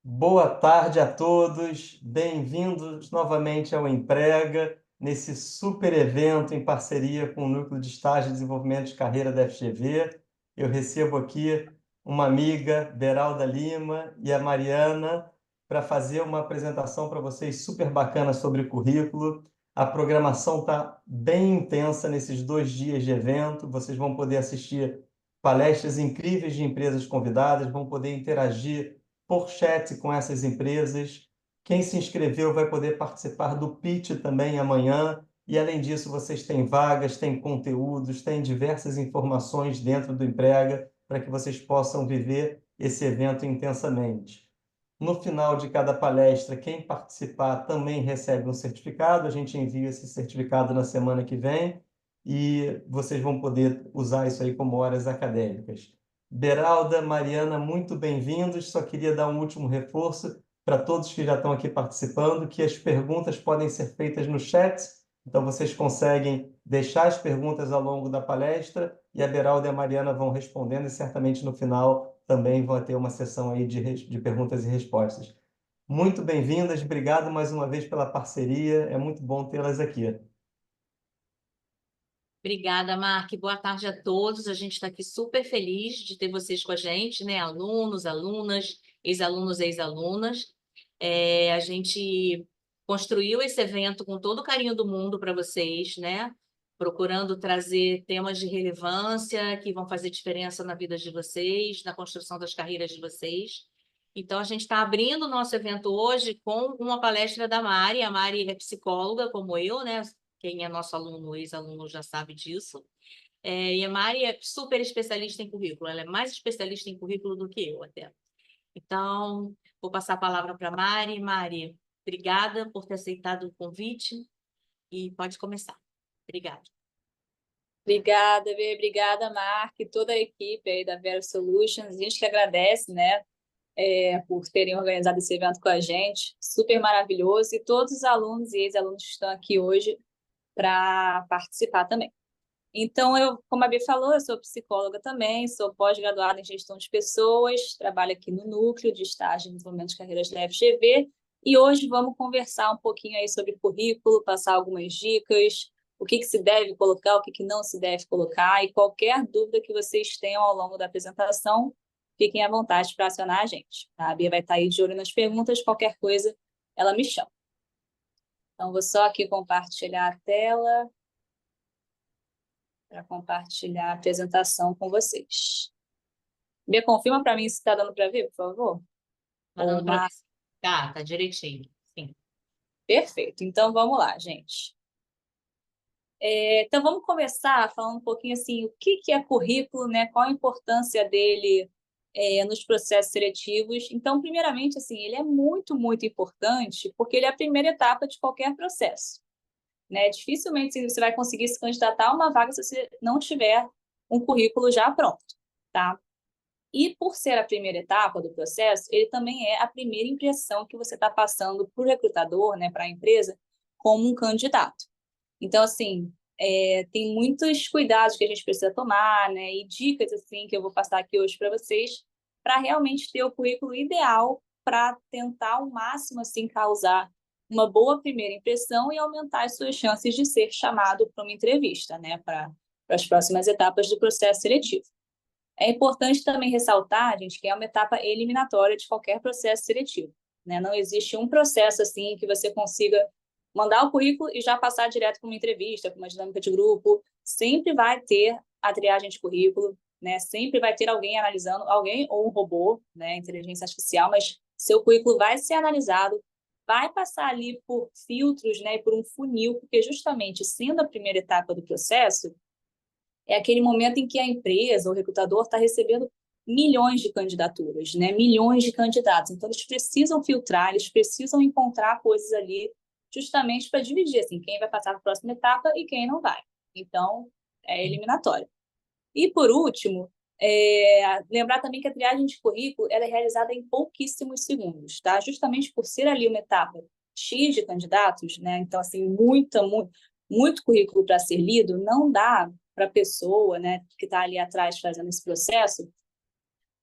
Boa tarde a todos, bem-vindos novamente ao Emprega, nesse super evento em parceria com o Núcleo de Estágio e Desenvolvimento de Carreira da FGV. Eu recebo aqui uma amiga, Beralda Lima, e a Mariana, para fazer uma apresentação para vocês super bacana sobre currículo. A programação está bem intensa nesses 2 dias de evento, vocês vão poder assistir palestras incríveis de empresas convidadas, vão poder interagir por chat com essas empresas. Quem se inscreveu vai poder participar do pitch também amanhã. E, além disso, vocês têm vagas, têm conteúdos, têm diversas informações dentro do Emprega para que vocês possam viver esse evento intensamente. No final de cada palestra, quem participar também recebe um certificado. A gente envia esse certificado na semana que vem e vocês vão poder usar isso aí como horas acadêmicas. Beralda, Mariana, muito bem-vindos. Só queria dar um último reforço para todos que já estão aqui participando, que as perguntas podem ser feitas no chat, então vocês conseguem deixar as perguntas ao longo da palestra e a Beralda e a Mariana vão respondendo e certamente no final também vai ter uma sessão aí de perguntas e respostas. Muito bem-vindas, obrigado mais uma vez pela parceria, é muito bom tê-las aqui. Obrigada, Mark. Boa tarde a todos. A gente está aqui super feliz de ter vocês com a gente, né? Alunos, alunas, ex-alunos, ex-alunas. A gente construiu esse evento com todo o carinho do mundo para vocês, né? Procurando trazer temas de relevância que vão fazer diferença na vida de vocês, na construção das carreiras de vocês. Então, a gente está abrindo o nosso evento hoje com uma palestra da Mari. A Mari é psicóloga, como eu, né? Quem é nosso aluno, ex-aluno, já sabe disso. E a Mari é super especialista em currículo. Ela é mais especialista em currículo do que eu, até. Então, vou passar a palavra para a Mari. Mari, obrigada por ter aceitado o convite e pode começar. Obrigada. Obrigada, Bê. Obrigada, Mark, e toda a equipe aí da Vero Solutions. A gente que agradece, né, por terem organizado esse evento com a gente. Super maravilhoso. E todos os alunos e ex-alunos que estão aqui hoje para participar também. Então, como a Bê falou, eu sou psicóloga também, sou pós-graduada em gestão de pessoas, trabalho aqui no Núcleo de Estágio e Desenvolvimento de Carreiras da FGV, e hoje vamos conversar um pouquinho aí sobre currículo, passar algumas dicas, o que se deve colocar, o que não se deve colocar, e qualquer dúvida que vocês tenham ao longo da apresentação, fiquem à vontade para acionar a gente. A Bia vai estar aí de olho nas perguntas, qualquer coisa, ela me chama. Então, vou só aqui compartilhar a tela para compartilhar a apresentação com vocês. Bia, confirma para mim se está dando para ver, por favor. Tá dando para ver? Tá direitinho. Sim. Perfeito. Então, vamos lá, gente. Então, vamos começar falando um pouquinho assim, o que é currículo, né? Qual a importância dele nos processos seletivos. Então, primeiramente, assim, ele é muito, muito importante porque ele é a primeira etapa de qualquer processo, né? Dificilmente você vai conseguir se candidatar a uma vaga se você não tiver um currículo já pronto, tá? E por ser a primeira etapa do processo, ele também é a primeira impressão que você está passando para o recrutador, né, para a empresa, como um candidato. Então, assim, tem muitos cuidados que a gente precisa tomar, né, e dicas assim que eu vou passar aqui hoje para vocês, para realmente ter o currículo ideal para tentar ao máximo assim causar uma boa primeira impressão e aumentar as suas chances de ser chamado para uma entrevista, né, para as próximas etapas do processo seletivo. É importante também ressaltar, gente, que é uma etapa eliminatória de qualquer processo seletivo, né? Não existe um processo assim que você consiga mandar o currículo e já passar direto para uma entrevista, para uma dinâmica de grupo. Sempre vai ter a triagem de currículo, né? Sempre vai ter alguém analisando, alguém ou um robô, né? Inteligência artificial, mas seu currículo vai ser analisado, vai passar ali por filtros, né? Por um funil, porque justamente sendo a primeira etapa do processo, é aquele momento em que a empresa, o recrutador, está recebendo milhões de candidaturas, né? Milhões de candidatos. Então, eles precisam filtrar, eles precisam encontrar coisas ali justamente para dividir assim, quem vai passar para a próxima etapa e quem não vai. Então, é eliminatório. E, por último, lembrar também que a triagem de currículo ela é realizada em pouquíssimos segundos, tá? Justamente por ser ali uma etapa X de candidatos, né? Então, assim, muito currículo para ser lido, não dá para a pessoa, né, que está ali atrás fazendo esse processo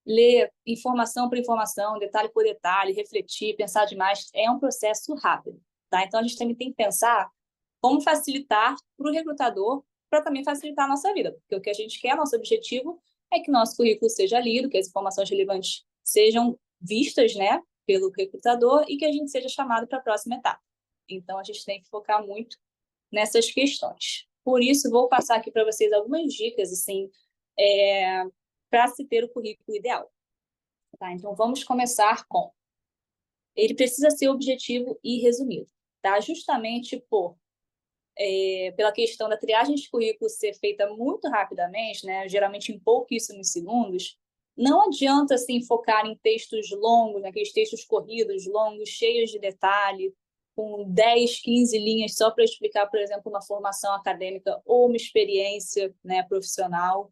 ler informação por informação, detalhe por detalhe, refletir, pensar demais, é um processo rápido, tá? Então, a gente também tem que pensar como facilitar para o recrutador, para também facilitar a nossa vida, porque o que a gente quer, nosso objetivo é que nosso currículo seja lido, que as informações relevantes sejam vistas, né, pelo recrutador e que a gente seja chamado para a próxima etapa. Então, a gente tem que focar muito nessas questões. Por isso, vou passar aqui para vocês algumas dicas, assim, para se ter o currículo ideal. Tá? Então, vamos começar com... Ele precisa ser objetivo e resumido, tá? Justamente pela questão da triagem de currículo ser feita muito rapidamente, né? Geralmente em pouquíssimos segundos, não adianta assim, focar em textos longos, naqueles textos corridos, longos, cheios de detalhe, com 10, 15 linhas só para explicar, por exemplo, uma formação acadêmica ou uma experiência, né, profissional.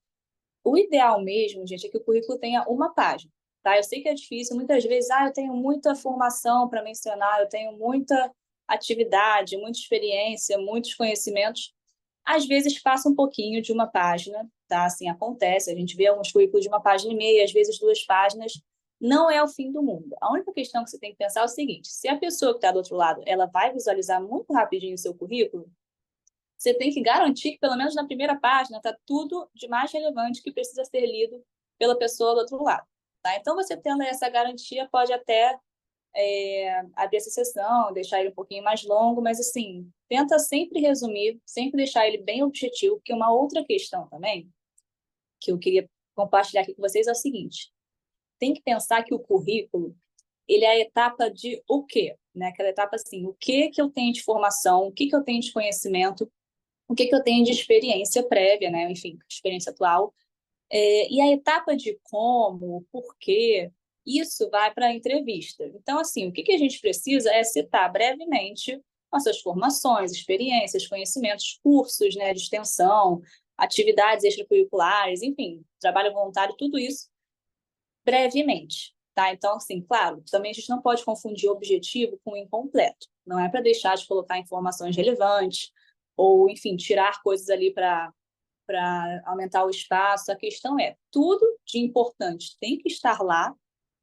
O ideal mesmo, gente, é que o currículo tenha uma página, tá? Eu sei que é difícil, muitas vezes, eu tenho muita formação para mencionar, eu tenho muita atividade, muita experiência, muitos conhecimentos. Às vezes passa um pouquinho de uma página, tá? Assim, acontece, a gente vê alguns currículos de uma página e meia, às vezes 2 páginas, não é o fim do mundo. A única questão que você tem que pensar é o seguinte, se a pessoa que está do outro lado, ela vai visualizar muito rapidinho o seu currículo, você tem que garantir que, pelo menos na primeira página, está tudo de mais relevante que precisa ser lido pela pessoa do outro lado. Tá? Então, você tendo essa garantia, pode até abrir essa sessão, deixar ele um pouquinho mais longo, mas, assim, tenta sempre resumir, sempre deixar ele bem objetivo, porque uma outra questão também, que eu queria compartilhar aqui com vocês, é o seguinte, tem que pensar que o currículo, ele é a etapa de o quê? Né? Aquela etapa assim, o que eu tenho de formação, o que eu tenho de conhecimento, o que eu tenho de experiência prévia, né? Enfim, experiência atual. E a etapa de como, porquê, isso vai para a entrevista. Então, assim, o que a gente precisa é citar brevemente nossas formações, experiências, conhecimentos, cursos, né, de extensão, atividades extracurriculares, enfim, trabalho voluntário, tudo isso brevemente. Tá? Então, assim, claro, também a gente não pode confundir objetivo com incompleto. Não é para deixar de colocar informações relevantes ou, enfim, tirar coisas ali para aumentar o espaço. A questão é, tudo de importante tem que estar lá,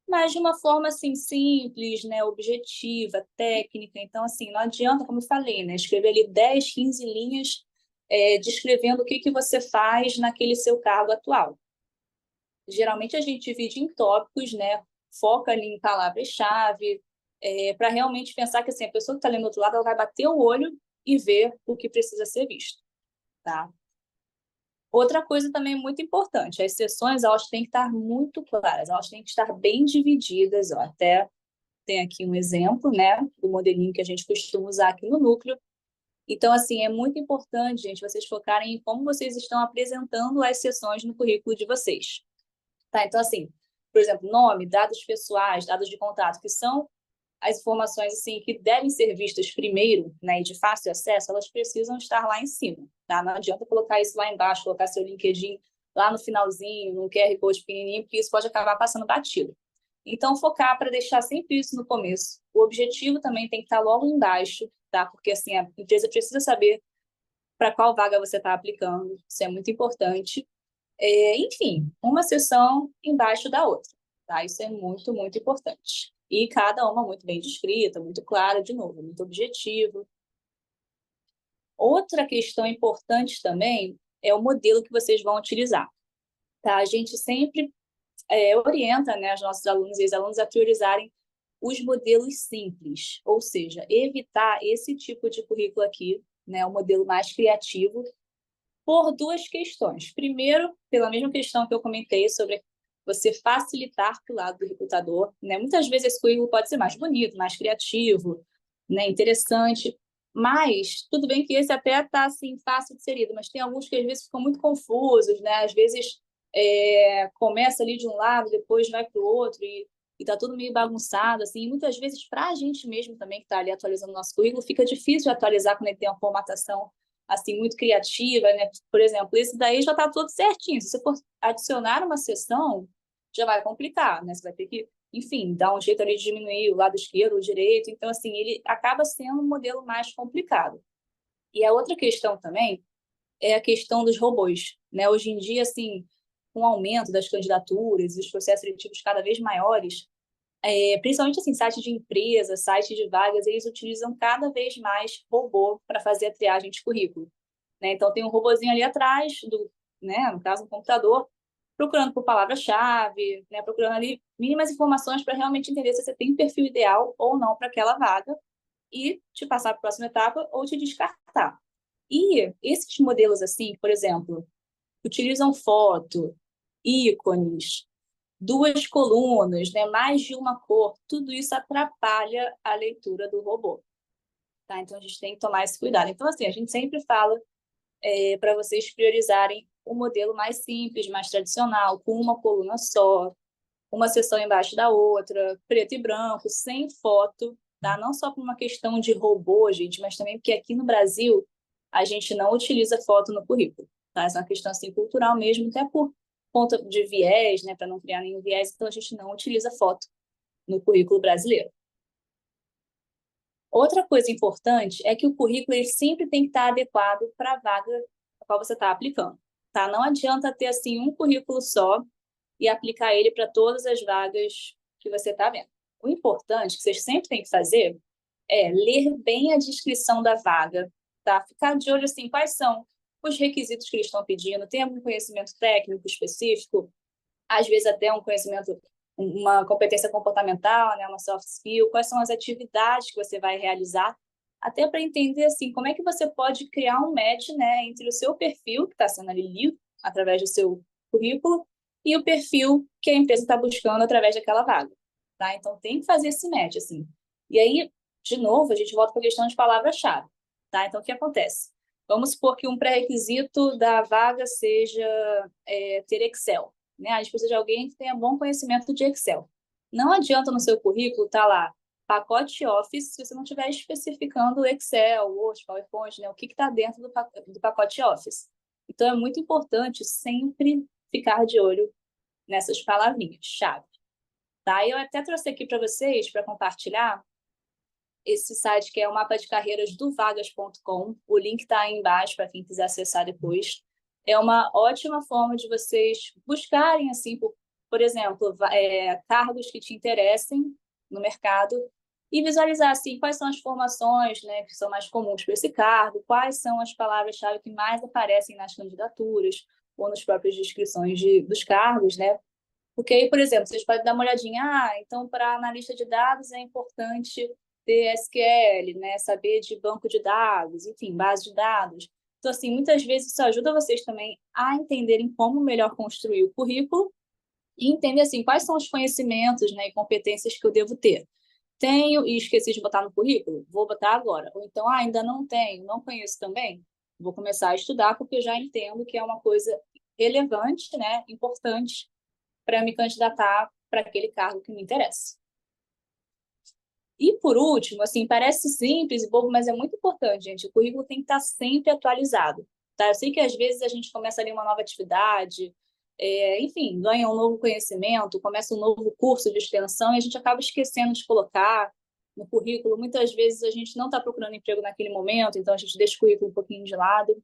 mas de uma forma, assim, simples, né, objetiva, técnica. Então, assim, não adianta, como eu falei, né, escrever ali 10, 15 linhas descrevendo o que você faz naquele seu cargo atual. Geralmente a gente divide em tópicos, né? Foca ali em palavras-chave, para realmente pensar que assim, a pessoa que está ali do outro lado ela vai bater o olho e ver o que precisa ser visto. Tá? Outra coisa também muito importante, as sessões elas têm que estar muito claras, elas têm que estar bem divididas. Ó, até tem aqui um exemplo, né, do modelinho que a gente costuma usar aqui no núcleo. Então, assim, é muito importante, gente, vocês focarem em como vocês estão apresentando as sessões no currículo de vocês. Tá? Então, assim, por exemplo, nome, dados pessoais, dados de contato, que são as informações assim, que devem ser vistas primeiro, né, e de fácil acesso, elas precisam estar lá em cima. Tá? Não adianta colocar isso lá embaixo, colocar seu LinkedIn lá no finalzinho, no QR Code pequenininho, porque isso pode acabar passando batido. Então, focar para deixar sempre isso no começo. O objetivo também tem que estar logo embaixo, tá? Porque assim, a empresa precisa saber para qual vaga você está aplicando, isso é muito importante. Enfim, uma sessão embaixo da outra. Tá? Isso é muito, muito importante. E cada uma muito bem descrita, muito clara, de novo, muito objetivo. Outra questão importante também é o modelo que vocês vão utilizar. Tá? A gente sempre orienta, né, os nossos alunos e ex-alunos a priorizarem os modelos simples, ou seja, evitar esse tipo de currículo aqui, né, o modelo mais criativo, por duas questões. Primeiro, pela mesma questão que eu comentei sobre você facilitar para o lado do recrutador, né? Muitas vezes esse currículo pode ser mais bonito, mais criativo, né? Interessante, mas tudo bem que esse até está assim, fácil de ser lido, mas tem alguns que às vezes ficam muito confusos, né? Às vezes começa ali de um lado, depois vai para o outro e está tudo meio bagunçado, assim, e muitas vezes para a gente mesmo também que está ali atualizando o nosso currículo, fica difícil de atualizar quando ele tem uma formatação assim, muito criativa, né? Por exemplo, esse daí já está tudo certinho. Se você for adicionar uma seção, já vai complicar, né? Você vai ter que, enfim, dar um jeito ali de diminuir o lado esquerdo, o direito. Então, assim, ele acaba sendo um modelo mais complicado. E a outra questão também é a questão dos robôs, né? Hoje em dia, assim, com o aumento das candidaturas e os processos seletivos cada vez maiores, principalmente assim, sites de empresas, sites de vagas, eles utilizam cada vez mais robô para fazer a triagem de currículo, né? Então, tem um robozinho ali atrás, né, no caso, um computador, procurando por palavra-chave, né, procurando ali mínimas informações para realmente entender se você tem o perfil ideal ou não para aquela vaga e te passar para a próxima etapa ou te descartar. E esses modelos assim, por exemplo, utilizam foto, ícones, duas colunas, né, mais de uma cor, tudo isso atrapalha a leitura do robô. Tá? Então, a gente tem que tomar esse cuidado. Então, assim, a gente sempre fala para vocês priorizarem o modelo mais simples, mais tradicional, com uma coluna só, uma seção embaixo da outra, preto e branco, sem foto, tá? Não só por uma questão de robô, gente, mas também porque aqui no Brasil a gente não utiliza foto no currículo, tá? Essa é uma questão assim, cultural mesmo, até por conta de viés, né, para não criar nenhum viés, então a gente não utiliza foto no currículo brasileiro. Outra coisa importante é que o currículo ele sempre tem que estar adequado para a vaga a qual você está aplicando, tá? Não adianta ter assim um currículo só e aplicar ele para todas as vagas que você está vendo. O importante que vocês sempre têm que fazer é ler bem a descrição da vaga, tá? Ficar de olho assim, quais são os requisitos que eles estão pedindo, tem algum conhecimento técnico específico, às vezes até um conhecimento, uma competência comportamental, né, uma soft skill, quais são as atividades que você vai realizar, até para entender assim, como é que você pode criar um match, né, entre o seu perfil, que está sendo ali lido através do seu currículo, e o perfil que a empresa está buscando através daquela vaga. Tá? Então, tem que fazer esse match, assim. E aí, de novo, a gente volta para a questão de palavra-chave. Tá? Então, o que acontece? Vamos supor que um pré-requisito da vaga seja ter Excel. Né? A gente precisa de alguém que tenha bom conhecimento de Excel. Não adianta no seu currículo estar lá pacote Office se você não estiver especificando Excel, Word, PowerPoint, né? O que está dentro do pacote Office. Então, é muito importante sempre ficar de olho nessas palavrinhas-chave. Tá? Eu até trouxe aqui para vocês, para compartilhar, esse site que é o mapa de carreiras do vagas.com. O link está aí embaixo para quem quiser acessar depois. É uma ótima forma de vocês buscarem, assim, por exemplo, cargos que te interessem no mercado e visualizar assim, quais são as formações, né, que são mais comuns para esse cargo, quais são as palavras-chave que mais aparecem nas candidaturas ou nas próprias descrições dos cargos, né? Porque aí, por exemplo, vocês podem dar uma olhadinha, então para analista de dados é importante ter SQL, né, saber de banco de dados, enfim, base de dados. Então, assim, muitas vezes isso ajuda vocês também a entenderem como melhor construir o currículo e entender, assim, quais são os conhecimentos, né, e competências que eu devo ter. Tenho e esqueci de botar no currículo? Vou botar agora. Ou então, ainda não tenho, não conheço também? Vou começar a estudar porque eu já entendo que é uma coisa relevante, né, importante para me candidatar para aquele cargo que me interessa. E, por último, assim, parece simples e bobo, mas é muito importante, gente. O currículo tem que estar sempre atualizado. Tá? Eu sei que, às vezes, a gente começa ali uma nova atividade, enfim, ganha um novo conhecimento, começa um novo curso de extensão e a gente acaba esquecendo de colocar no currículo. Muitas vezes a gente não está procurando emprego naquele momento, então a gente deixa o currículo um pouquinho de lado.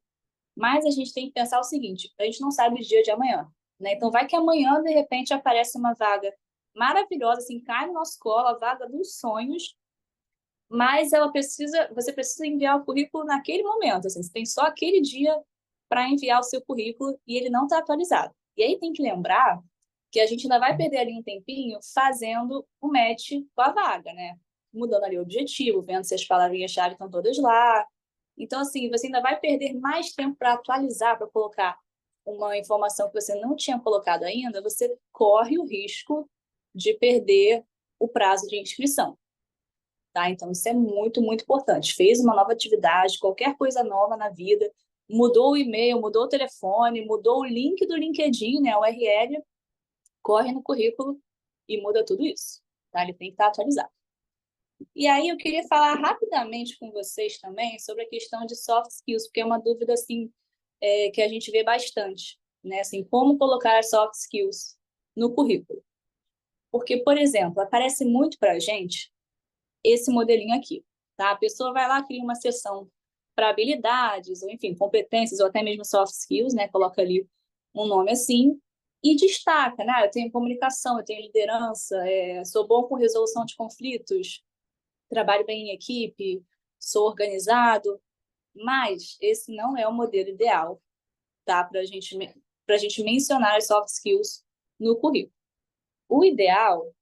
Mas a gente tem que pensar o seguinte, a gente não sabe o dia de amanhã, né? Então, vai que amanhã, de repente, aparece uma vaga maravilhosa, assim, cai no nosso colo, a vaga dos sonhos, mas você precisa enviar o currículo naquele momento, assim, você tem só aquele dia para enviar o seu currículo e ele não está atualizado. E aí tem que lembrar que a gente ainda vai perder ali um tempinho fazendo o match com a vaga, né? Mudando ali o objetivo, vendo se as palavrinhas-chave estão todas lá. Então, assim, você ainda vai perder mais tempo para atualizar, para colocar uma informação que você não tinha colocado ainda, você corre o risco de perder o prazo de inscrição. Tá? Então, isso é muito, muito importante. Fez uma nova atividade, qualquer coisa nova na vida, mudou o e-mail, mudou o telefone, mudou o link do LinkedIn, né, a URL, corre no currículo e muda tudo isso. Tá? Ele tem que estar atualizado. E aí eu queria falar rapidamente com vocês também sobre a questão de soft skills, porque é uma dúvida assim, que a gente vê bastante, né? Assim, como colocar as soft skills no currículo. Porque, por exemplo, aparece muito para a gente esse modelinho aqui. Tá? A pessoa vai lá, cria uma seção para habilidades, ou enfim, competências, ou até mesmo soft skills, né? Coloca ali um nome assim, e destaca, né? Eu tenho comunicação, eu tenho liderança, sou bom com resolução de conflitos, trabalho bem em equipe, sou organizado, mas esse não é o modelo ideal, tá? Para a gente mencionar as soft skills no currículo. O ideal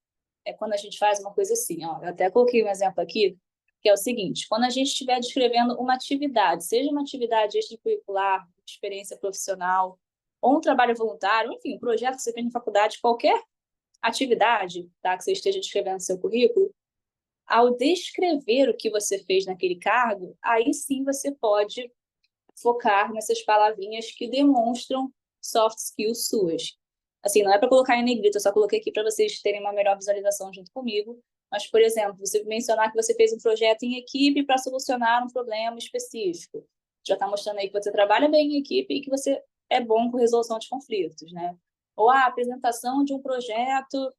é quando a gente faz uma coisa assim, ó. Eu até coloquei um exemplo aqui, que é o seguinte: quando a gente estiver descrevendo uma atividade, seja uma atividade extracurricular, experiência profissional, ou um trabalho voluntário, enfim, um projeto que você fez na faculdade, qualquer atividade, tá, que você esteja descrevendo no seu currículo, ao descrever o que você fez naquele cargo, aí sim você pode focar nessas palavrinhas que demonstram soft skills suas. Assim, não é para colocar em negrito, eu só coloquei aqui para vocês terem uma melhor visualização junto comigo. Mas, por exemplo, você mencionar que você fez um projeto em equipe para solucionar um problema específico. Já está mostrando aí que você trabalha bem em equipe e que você é bom com resolução de conflitos, né? Ou a apresentação de um projeto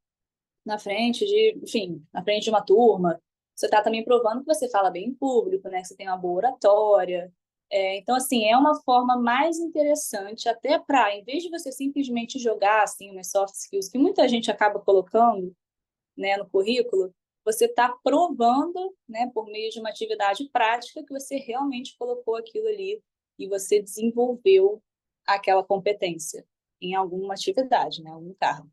na frente enfim, na frente de uma turma. Você está também provando que você fala bem em público, né? Que você tem uma boa oratória. Então, assim, é uma forma mais interessante, até para, em vez de você simplesmente jogar, assim, umas soft skills que muita gente acaba colocando, né, no currículo, você está provando, né, por meio de uma atividade prática, que você realmente colocou aquilo ali e você desenvolveu aquela competência em alguma atividade, né, algum cargo.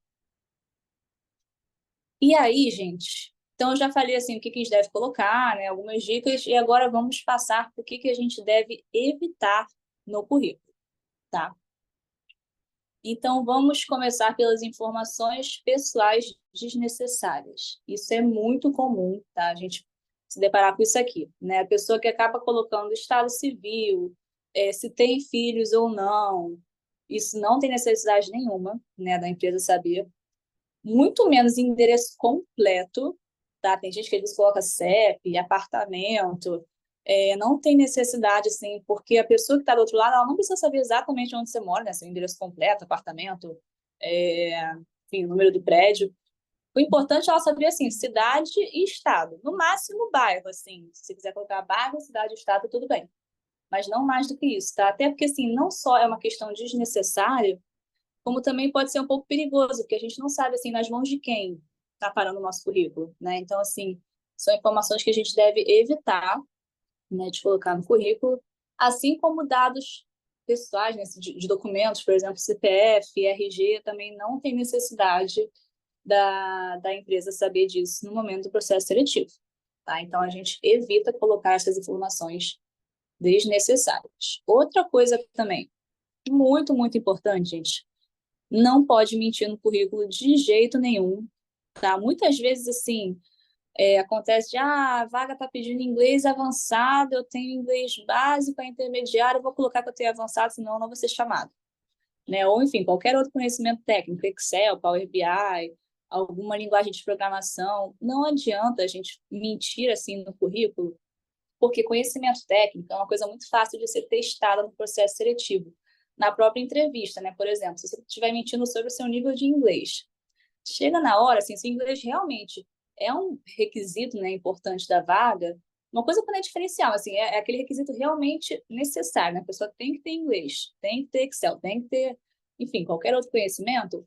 E aí, gente, então eu já falei assim o que que a gente deve colocar, né, algumas dicas, e agora vamos passar por que a gente deve evitar no currículo, tá? Então vamos começar pelas informações pessoais desnecessárias. Isso é muito comum, tá? A gente se deparar com isso aqui, né? A pessoa que acaba colocando estado civil, se tem filhos ou não, isso não tem necessidade nenhuma, né, da empresa saber, muito menos endereço completo, tá? Tem gente que eles colocam CEP, apartamento, não tem necessidade, assim, porque a pessoa que está do outro lado, ela não precisa saber exatamente onde você mora, né? Seu endereço completo, apartamento, enfim, o número do prédio. O importante é ela saber, assim, cidade e estado. No máximo, bairro, assim. Se quiser colocar bairro, cidade e estado, tudo bem. Mas não mais do que isso, tá? Até porque, assim, não só é uma questão desnecessária, como também pode ser um pouco perigoso, porque a gente não sabe, assim, nas mãos de quem está parando o nosso currículo, né? Então, assim, são informações que a gente deve evitar, né, de colocar no currículo, assim como dados pessoais, né, de documentos, por exemplo, CPF, RG, também não tem necessidade da empresa saber disso no momento do processo seletivo, tá? Então, a gente evita colocar essas informações desnecessárias. Outra coisa também, muito, muito importante, gente, não pode mentir no currículo de jeito nenhum, tá? Muitas vezes, assim, acontece de, a vaga está pedindo inglês avançado, eu tenho inglês básico, intermediário, eu vou colocar que eu tenho avançado, senão eu não vou ser chamado, né? Ou, enfim, qualquer outro conhecimento técnico, Excel, Power BI, alguma linguagem de programação, não adianta a gente mentir, assim, no currículo, porque conhecimento técnico é uma coisa muito fácil de ser testada no processo seletivo, na própria entrevista, né? Por exemplo, se você estiver mentindo sobre o seu nível de inglês, chega na hora, assim, se o inglês realmente é um requisito, né, importante da vaga, uma coisa que não é diferencial, assim, é aquele requisito realmente necessário, né? A pessoa tem que ter inglês, tem que ter Excel, tem que ter, enfim, qualquer outro conhecimento,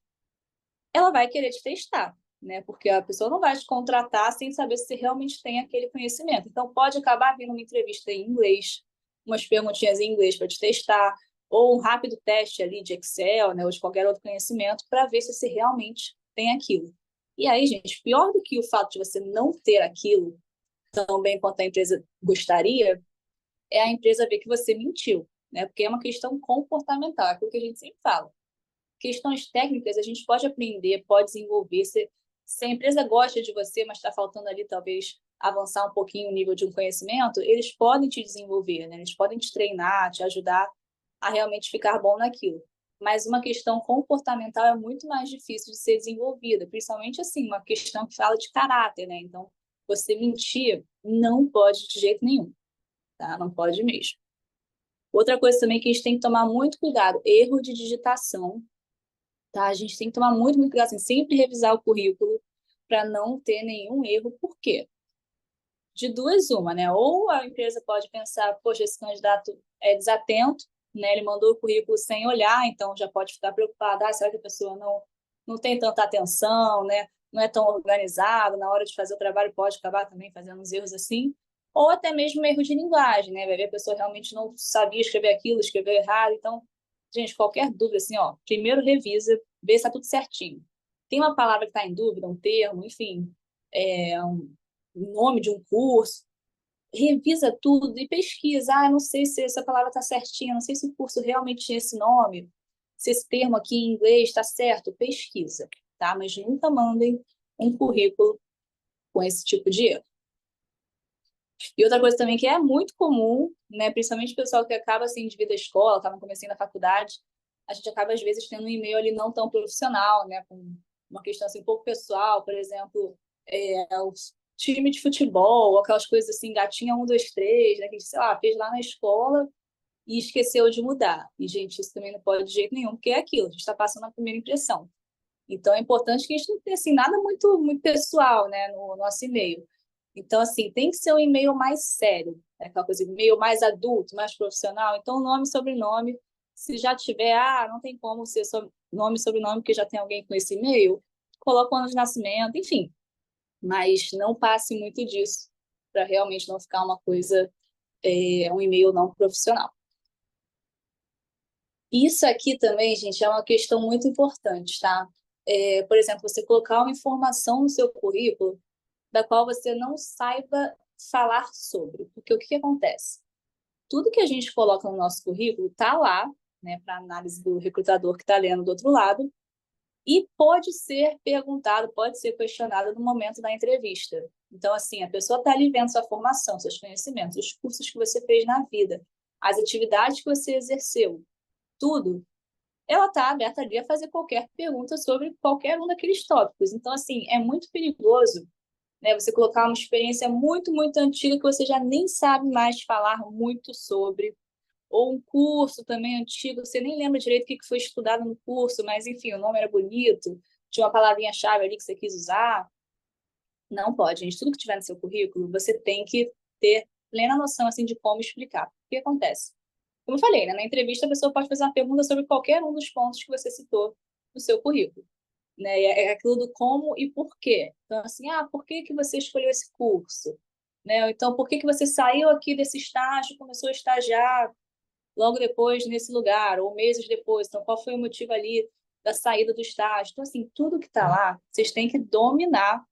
ela vai querer te testar, né? Porque a pessoa não vai te contratar sem saber se você realmente tem aquele conhecimento. Então, pode acabar vindo uma entrevista em inglês, umas perguntinhas em inglês para te testar, ou um rápido teste ali de Excel, né, ou de qualquer outro conhecimento, para ver se você realmente tem aquilo. E aí, gente, pior do que o fato de você não ter aquilo tão bem quanto a empresa gostaria, é a empresa ver que você mentiu, né? Porque é uma questão comportamental, é aquilo que a gente sempre fala. Questões técnicas a gente pode aprender, pode desenvolver. Se a empresa gosta de você, mas está faltando ali talvez avançar um pouquinho o nível de um conhecimento, eles podem te desenvolver, né? Eles podem te treinar, te ajudar a realmente ficar bom naquilo. Mas uma questão comportamental é muito mais difícil de ser desenvolvida, principalmente assim, uma questão que fala de caráter, né? Então, você mentir não pode de jeito nenhum, tá? Não pode mesmo. Outra coisa também que a gente tem que tomar muito cuidado, erro de digitação, tá? A gente tem que tomar muito, muito cuidado, assim, sempre revisar o currículo para não ter nenhum erro. Por quê? De duas, uma, né? Ou a empresa pode pensar, poxa, esse candidato é desatento, né? Ele mandou o currículo sem olhar, então já pode ficar preocupado, será que a pessoa não tem tanta atenção, né? Não é tão organizado, na hora de fazer o trabalho pode acabar também fazendo uns erros assim, ou até mesmo erro de linguagem, né? Vai ver a pessoa realmente não sabia escrever aquilo, escreveu errado. Então, gente, qualquer dúvida, assim, ó, primeiro revisa, vê se está tudo certinho. Tem uma palavra que está em dúvida, um termo, enfim, um nome de um curso, revisa tudo e pesquisa. Eu não sei se essa palavra está certinha, não sei se o curso realmente tinha esse nome, se esse termo aqui em inglês está certo, pesquisa, tá? Mas nunca mandem um currículo com esse tipo de erro. E outra coisa também que é muito comum, né, principalmente o pessoal que acaba assim de vida escola, está no comecinho da faculdade, a gente acaba às vezes tendo um e-mail ali não tão profissional, né, com uma questão assim um pouco pessoal, por exemplo, o time de futebol, aquelas coisas assim, gatinha 1, 2, 3, né, que a gente, sei lá, fez lá na escola e esqueceu de mudar. E, gente, isso também não pode de jeito nenhum, porque é aquilo, a gente está passando a primeira impressão. Então, é importante que a gente não tenha assim, nada muito pessoal, né, no nosso e-mail. Então, assim, tem que ser um e-mail mais sério, né? Aquela coisa, e-mail mais adulto, mais profissional. Então, nome e sobrenome, se já tiver, não tem como ser nome e sobrenome, porque já tem alguém com esse e-mail, coloca o ano de nascimento, enfim. Mas não passe muito disso, para realmente não ficar uma coisa, um e-mail não profissional. Isso aqui também, gente, é uma questão muito importante, tá? Por exemplo, você colocar uma informação no seu currículo da qual você não saiba falar sobre. Porque o que acontece? Tudo que a gente coloca no nosso currículo está lá, né, para análise do recrutador que está lendo do outro lado, e pode ser perguntado, pode ser questionado no momento da entrevista. Então, assim, a pessoa está ali vendo sua formação, seus conhecimentos, os cursos que você fez na vida, as atividades que você exerceu, tudo, ela está aberta ali a fazer qualquer pergunta sobre qualquer um daqueles tópicos. Então, assim, é muito perigoso, né, você colocar uma experiência muito antiga que você já nem sabe mais falar muito sobre, ou um curso também antigo, você nem lembra direito o que foi estudado no curso, mas, enfim, o nome era bonito, tinha uma palavrinha-chave ali que você quis usar. Não pode, gente. Tudo que tiver no seu currículo, você tem que ter plena noção, assim, de como explicar. O que acontece? Como eu falei, né, na entrevista a pessoa pode fazer uma pergunta sobre qualquer um dos pontos que você citou no seu currículo, né? E é aquilo do como e por quê. Então, assim, por que que você escolheu esse curso? Né? Ou então, por que que você saiu aqui desse estágio e começou a estagiar logo depois nesse lugar, ou meses depois? Então, qual foi o motivo ali da saída do estágio? Então, assim, tudo que está lá, vocês têm que dominar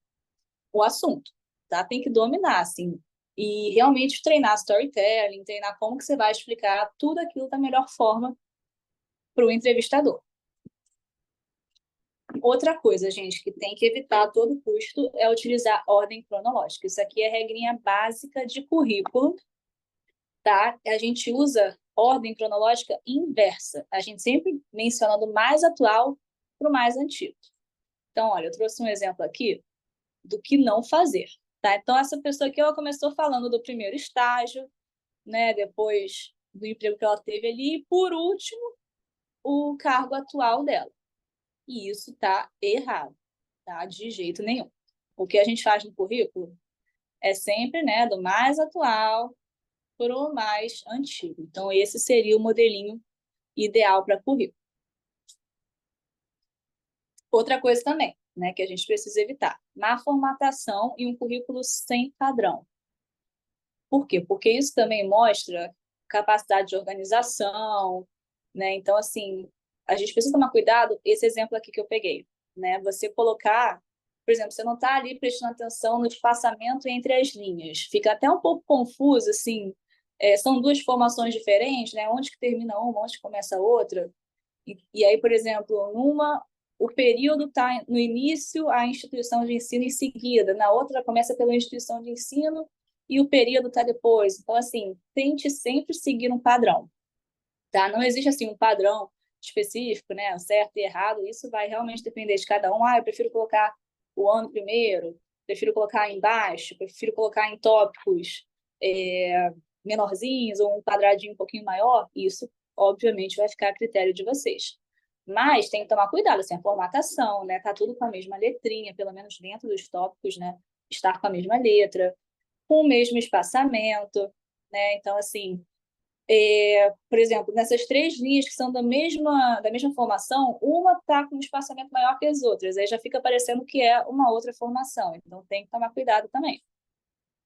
o assunto, tá? Tem que dominar, assim, e realmente treinar storytelling, treinar como que você vai explicar tudo aquilo da melhor forma para o entrevistador. Outra coisa, gente, que tem que evitar a todo custo é utilizar ordem cronológica. Isso aqui é regrinha básica de currículo, tá? A gente usa ordem cronológica inversa. A gente sempre menciona do mais atual para o mais antigo. Então, olha, eu trouxe um exemplo aqui do que não fazer, tá? Então, essa pessoa aqui, ela começou falando do primeiro estágio, né? Depois do emprego que ela teve ali, e por último, o cargo atual dela. E isso tá errado, tá? De jeito nenhum. O que a gente faz no currículo é sempre, né, do mais atual para o mais antigo. Então, esse seria o modelinho ideal para currículo. Outra coisa também, né, que a gente precisa evitar: má formatação e um currículo sem padrão. Por quê? Porque isso também mostra capacidade de organização, né? Então, assim, a gente precisa tomar cuidado. Esse exemplo aqui que eu peguei, né? Você colocar, por exemplo, você não está ali prestando atenção no espaçamento entre as linhas. Fica até um pouco confuso, assim. São duas formações diferentes, né? Onde que termina uma, onde começa a outra. E aí, por exemplo, numa, o período está no início, a instituição de ensino em seguida. Na outra, começa pela instituição de ensino e o período está depois. Então, assim, tente sempre seguir um padrão, tá? Não existe, assim, um padrão específico, né? Certo e errado. Isso vai realmente depender de cada um. Eu prefiro colocar o ano primeiro, prefiro colocar embaixo, prefiro colocar em tópicos menorzinhos ou um quadradinho um pouquinho maior. Isso, obviamente, vai ficar a critério de vocês. Mas tem que tomar cuidado, assim, a formatação, né? Tá tudo com a mesma letrinha, pelo menos dentro dos tópicos, né? Estar com a mesma letra, com o mesmo espaçamento, né? Então, assim, Por exemplo, nessas 3 linhas que são da mesma formação, uma está com um espaçamento maior que as outras, aí já fica parecendo que é uma outra formação, então tem que tomar cuidado também,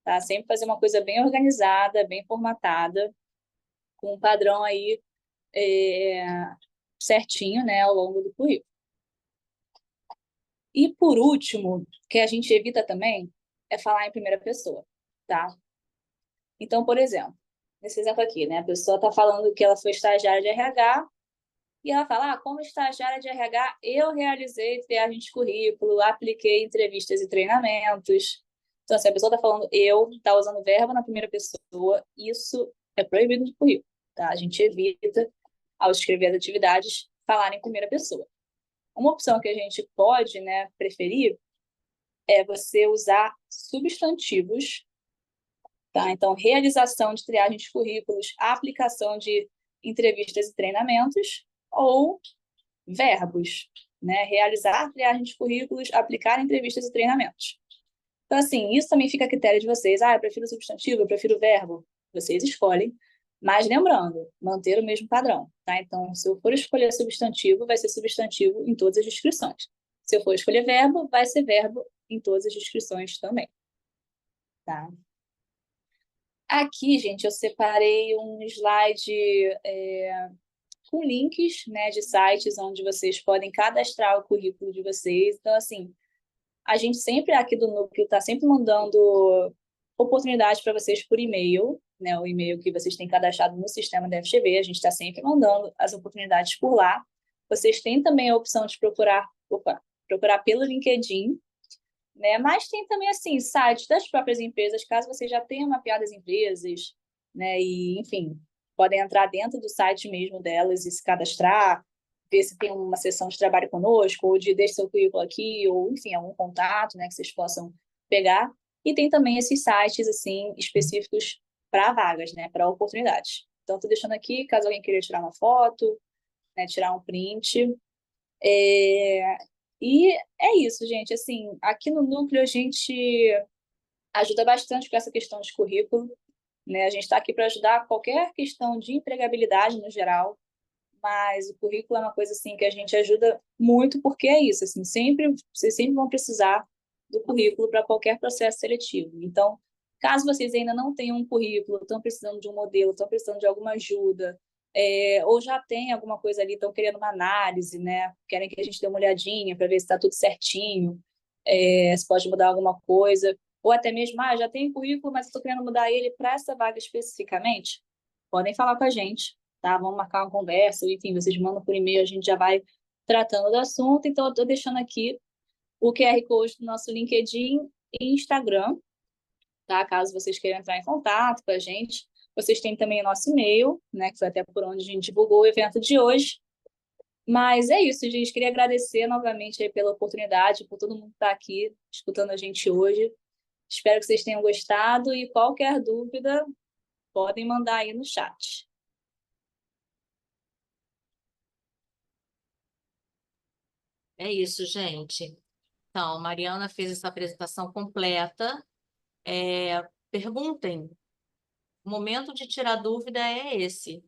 tá? Sempre fazer uma coisa bem organizada, bem formatada, com um padrão aí é, certinho, né, ao longo do currículo. E por último, que a gente evita também, é falar em primeira pessoa, tá? Então, por exemplo, nesse exemplo aqui, né, a pessoa está falando que ela foi estagiária de RH e ela fala, como estagiária de RH, eu realizei triagem de currículo, apliquei entrevistas e treinamentos. Então, se a pessoa está falando está usando verbo na primeira pessoa, isso é proibido no currículo, tá? A gente evita, ao escrever as atividades, falar em primeira pessoa. Uma opção que a gente pode, né, preferir é você usar substantivos, tá? Então, realização de triagem de currículos, aplicação de entrevistas e treinamentos, ou verbos, né? Realizar triagem de currículos, aplicar entrevistas e treinamentos. Então, assim, isso também fica a critério de vocês. Eu prefiro substantivo, eu prefiro verbo. Vocês escolhem. Mas lembrando, manter o mesmo padrão, tá? Então, se eu for escolher substantivo, vai ser substantivo em todas as descrições. Se eu for escolher verbo, vai ser verbo em todas as descrições também, tá? Aqui, gente, eu separei um slide com links, né, de sites onde vocês podem cadastrar o currículo de vocês. Então, assim, a gente sempre aqui do Núcleo está sempre mandando oportunidades para vocês por e-mail, né, o e-mail que vocês têm cadastrado no sistema da FGV, a gente está sempre mandando as oportunidades por lá. Vocês têm também a opção de procurar pelo LinkedIn, né? Mas tem também, assim, sites das próprias empresas, caso você já tenha mapeado as empresas, né? E, enfim, podem entrar dentro do site mesmo delas e se cadastrar, ver se tem uma sessão de trabalho conosco, ou de deixe seu currículo aqui, ou, enfim, algum contato, né, que vocês possam pegar. E tem também esses sites, assim, específicos para vagas, né, para oportunidades. Então, estou deixando aqui, caso alguém queira tirar uma foto, né, tirar um print. E é isso, gente. Assim, aqui no Núcleo a gente ajuda bastante com essa questão de currículo, né? A gente está aqui para ajudar qualquer questão de empregabilidade no geral, mas o currículo é uma coisa assim que a gente ajuda muito porque é isso, assim, vocês sempre vão precisar do currículo para qualquer processo seletivo. Então, caso vocês ainda não tenham um currículo, estão precisando de um modelo, estão precisando de alguma ajuda, ou já tem alguma coisa ali, estão querendo uma análise, né? Querem que a gente dê uma olhadinha para ver se está tudo certinho, se pode mudar alguma coisa, ou até mesmo, já tem currículo, mas estou querendo mudar ele para essa vaga especificamente, podem falar com a gente, tá? Vamos marcar uma conversa, enfim, vocês mandam por e-mail, a gente já vai tratando do assunto. Então, eu estou deixando aqui o QR Code do nosso LinkedIn e Instagram, tá? Caso vocês queiram entrar em contato com a gente. Vocês têm também o nosso e-mail, né? Que foi até por onde a gente divulgou o evento de hoje. Mas é isso, gente. Queria agradecer novamente aí pela oportunidade, por todo mundo que está aqui escutando a gente hoje. Espero que vocês tenham gostado e qualquer dúvida, podem mandar aí no chat. É isso, gente. Então, Mariana fez essa apresentação completa. Perguntem. O momento de tirar dúvida é esse.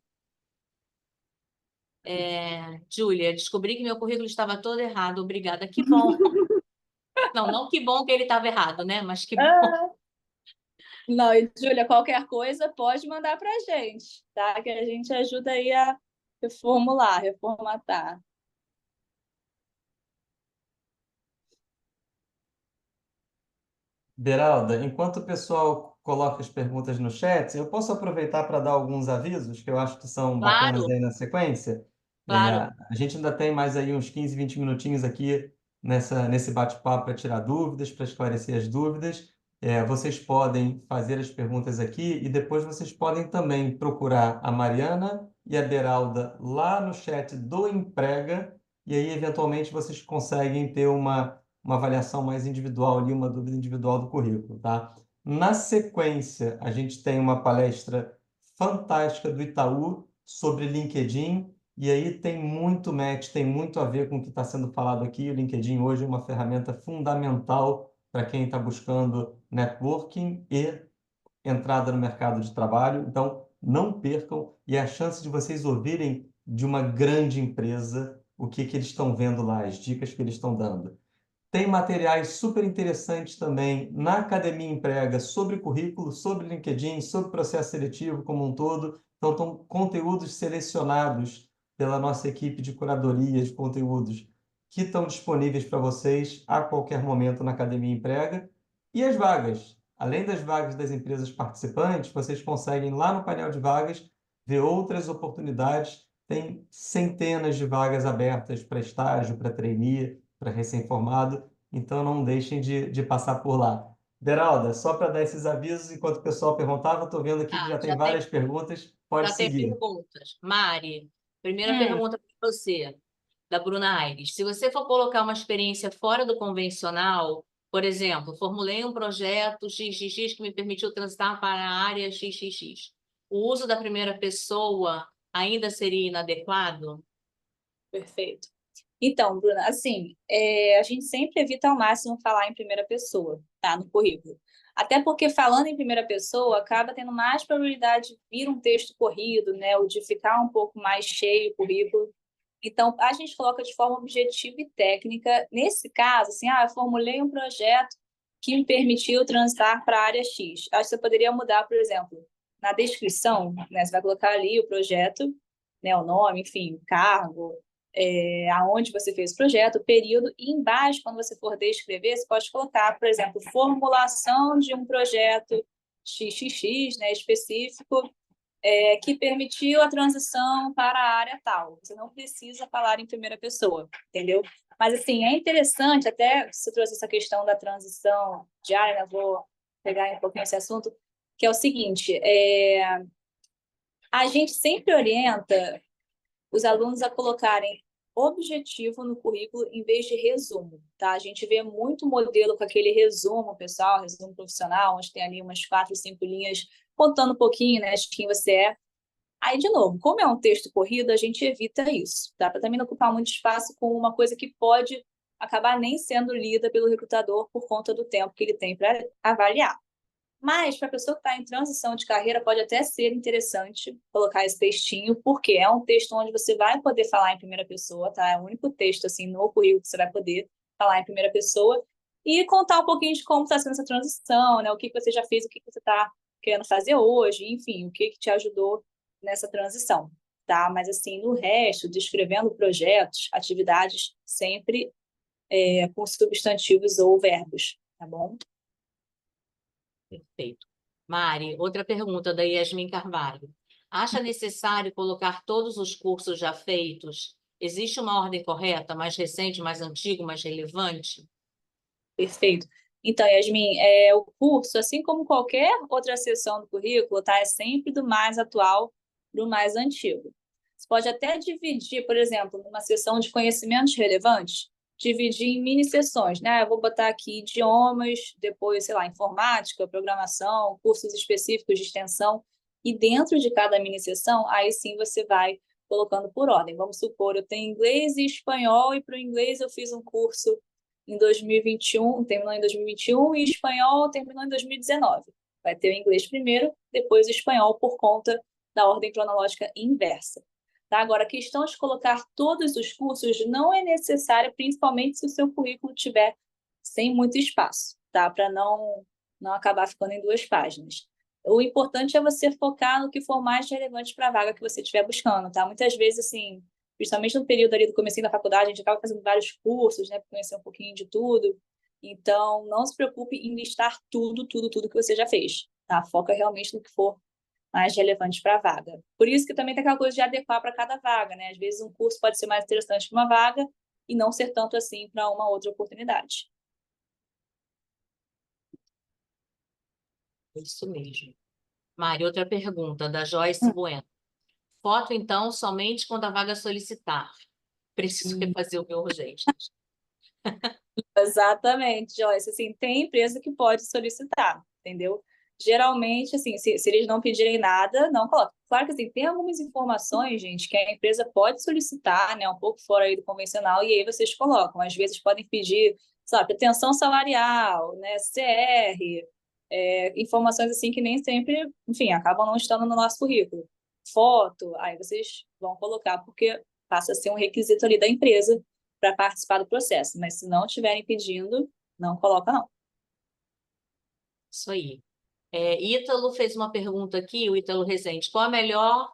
Júlia, descobri que meu currículo estava todo errado. Obrigada. Que bom. Não, não que bom que ele estava errado, né? Mas que bom. Não, e Júlia, qualquer coisa pode mandar para a gente, tá? Que a gente ajuda aí a reformular, reformatar. Beralda, enquanto o pessoal coloca as perguntas no chat, eu posso aproveitar para dar alguns avisos que eu acho que são bacanas Claro, aí na sequência. claro. A gente ainda tem mais aí uns 15, 20 minutinhos aqui nesse bate-papo para tirar dúvidas, para esclarecer as dúvidas. Vocês podem fazer as perguntas aqui e depois vocês podem também procurar a Mariana e a Beralda lá no chat do Emprega, e aí, eventualmente, vocês conseguem ter uma avaliação mais individual ali, uma dúvida individual do currículo, tá? Na sequência, a gente tem uma palestra fantástica do Itaú sobre LinkedIn, e aí tem muito match, tem muito a ver com o que está sendo falado aqui. O LinkedIn hoje é uma ferramenta fundamental para quem está buscando networking e entrada no mercado de trabalho. Então, não percam, e a chance de vocês ouvirem de uma grande empresa o que eles estão vendo lá, as dicas que eles estão dando. Tem materiais super interessantes também na Academia Emprega sobre currículo, sobre LinkedIn, sobre processo seletivo como um todo. Então, estão conteúdos selecionados pela nossa equipe de curadoria de conteúdos que estão disponíveis para vocês a qualquer momento na Academia Emprega. E as vagas. Além das vagas das empresas participantes, vocês conseguem lá no painel de vagas ver outras oportunidades. Tem centenas de vagas abertas para estágio, para trainee, para recém-formado, então não deixem de passar por lá. Beralda, só para dar esses avisos, enquanto o pessoal perguntava, estou vendo aqui que já tem várias perguntas, pode já tem seguir. perguntas. Mari, primeira pergunta para você, da Bruna Aires. Se você for colocar uma experiência fora do convencional, por exemplo, formulei um projeto XXX que me permitiu transitar para a área XXX. O uso da primeira pessoa ainda seria inadequado? Perfeito. Então, Bruna, assim, a gente sempre evita ao máximo falar em primeira pessoa, tá, no currículo. Até porque falando em primeira pessoa acaba tendo mais probabilidade de vir um texto corrido, né, ou de ficar um pouco mais cheio o currículo. Então, a gente coloca de forma objetiva e técnica. Nesse caso, assim, eu formulei um projeto que me permitiu transitar para a área X. Acho que você poderia mudar, por exemplo, na descrição, né, você vai colocar ali o projeto, né, o nome, enfim, o cargo, aonde você fez o projeto, o período, e embaixo, quando você for descrever, você pode colocar, por exemplo, formulação de um projeto XXX, né, específico, que permitiu a transição para a área tal. Você não precisa falar em primeira pessoa, entendeu? Mas, assim, é interessante, até você trouxe essa questão da transição de área, né? Vou pegar um pouquinho esse assunto, que é o seguinte, a gente sempre orienta os alunos a colocarem objetivo no currículo em vez de resumo, tá? A gente vê muito modelo com aquele resumo pessoal, resumo profissional, onde tem ali umas 4, 5 linhas contando um pouquinho, né, de quem você é. Aí, de novo, como é um texto corrido, a gente evita isso, tá? Para também não ocupar muito espaço com uma coisa que pode acabar nem sendo lida pelo recrutador por conta do tempo que ele tem para avaliar. Mas, para a pessoa que está em transição de carreira, pode até ser interessante colocar esse textinho, porque é um texto onde você vai poder falar em primeira pessoa, tá? É o único texto, assim, no currículo que você vai poder falar em primeira pessoa e contar um pouquinho de como está sendo essa transição, né? O que você já fez, o que você está querendo fazer hoje, enfim, o que te ajudou nessa transição, tá? Mas, assim, no resto, descrevendo projetos, atividades, sempre com substantivos ou verbos, tá bom? Perfeito. Mari, outra pergunta da Yasmin Carvalho. Acha necessário colocar todos os cursos já feitos? Existe uma ordem correta, mais recente, mais antigo, mais relevante? Perfeito. Então, Yasmin, o curso, assim como qualquer outra seção do currículo, tá, é sempre do mais atual para o mais antigo. Você pode até dividir, por exemplo, numa seção de conhecimentos relevantes, dividir em mini sessões, né? Eu vou botar aqui idiomas, depois, sei lá, informática, programação, cursos específicos de extensão, e dentro de cada mini sessão, aí sim você vai colocando por ordem. Vamos supor, eu tenho inglês e espanhol, e para o inglês eu fiz um curso em 2021, terminou em 2021, e espanhol terminou em 2019. Vai ter o inglês primeiro, depois o espanhol, por conta da ordem cronológica inversa. Tá? Agora, a questão de colocar todos os cursos não é necessária, principalmente se o seu currículo tiver sem muito espaço, tá? Para não acabar ficando em 2 páginas. O importante é você focar no que for mais relevante para a vaga que você estiver buscando, tá? Muitas vezes, assim, principalmente no período ali do comecinho da faculdade, a gente acaba fazendo vários cursos, né, para conhecer um pouquinho de tudo. Então, não se preocupe em listar tudo que você já fez, tá? Foca realmente no que for mais relevante para a vaga. Por isso que também tem aquela coisa de adequar para cada vaga, né? Às vezes um curso pode ser mais interessante para uma vaga e não ser tanto assim para uma outra oportunidade. Isso mesmo. Mari, outra pergunta da Joyce Bueno. Foto, então, somente quando a vaga solicitar. Preciso refazer o meu urgente. Exatamente, Joyce. Assim, tem empresa que pode solicitar, entendeu? Geralmente, assim, se eles não pedirem nada, não coloca. Claro que assim, tem algumas informações, gente, que a empresa pode solicitar, né, um pouco fora aí do convencional, e aí vocês colocam. Às vezes podem pedir, sabe, pretensão salarial, né, CR, informações assim que nem sempre, enfim, acabam não estando no nosso currículo. Foto, aí vocês vão colocar, porque passa a ser um requisito ali da empresa para participar do processo. Mas se não estiverem pedindo, não coloca, não. Isso aí. Ítalo fez uma pergunta aqui, o Ítalo Rezende. Qual a melhor